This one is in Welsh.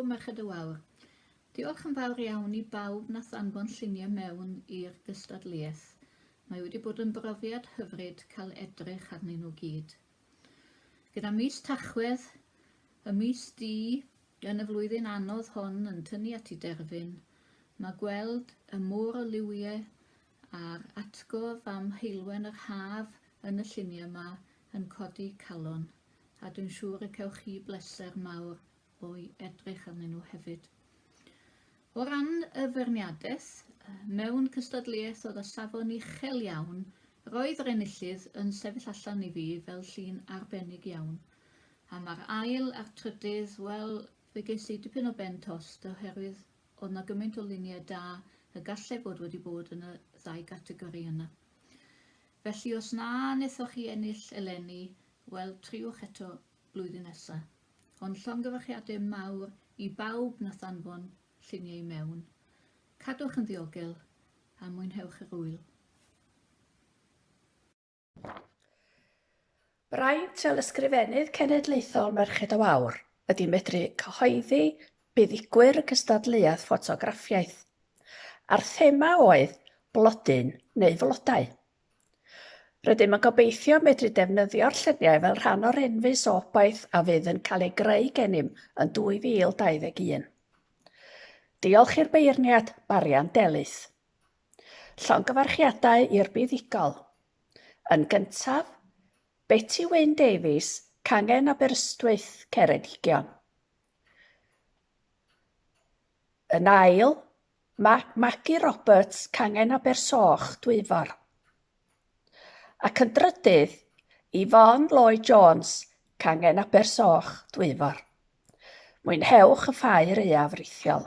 Merched y Wawr. Diolch yn fawr iawn i bawb nath anfon lluniau mewn i'r gystadleuaeth. Mae wedi bod yn brofiad hyfryd cael edrych arnyn nhw gyd. Gyda mis Tachwedd, y mis du yn y flwyddyn anodd hon yn tynnu at ei derfyn, mae gweld y môr o liwiau a'r atgof am heilwen yr haf yn y lluniau yma yn codi calon, a dwi'n siŵr y cewch chi bleser mawr o'i edrych arnyn nhw hefyd. O ran y feirniadaeth, mewn cystadleuaeth oedd y safon uchel iawn, roedd yr enillydd yn sefyll allan i fi fel llun arbennig iawn. A mae'r ail a'r trydydd, wel, fe ges i dipyn o ben tost oherwydd oedd na gymaint o luniau da y gallai fod wedi bod yn y ddau gategori yna. Felly os na wnaethoch chi ennill eleni, wel, triwch eto blwyddyn nesaf. Ond llongyfarchiadau mawr i bawb nath anfon lluniau mewn. Cadwch yn ddiogel a mwynhewch yr wyl. Braint fel ysgrifennydd cenedlaethol Merched y Wawr ydy medru cyhoeddi buddigwyr y cystadleuaeth ffotograffiaeth. A'r thema oedd blodyn neu flodau. Rydym yn gobeithio medru defnyddio'r lluniau fel rhan o'r enfys obaith a fydd yn cael ei greu gennym yn 2021. Diolch i'r beirniad Marian Delys. Llongyfarchiadau i'r buddigol. Yn gyntaf, Betty Wyn Davies, Cangen Aberystwyth, Ceredigion. Yn ail, Maggie Roberts, Cangen Abersoch, Dwyfor. Ac yn drydydd, Yvonne Lloyd Jones, Cangen Abersoch, Dwyfor. Mwynhewch y ffair euaf rithiol.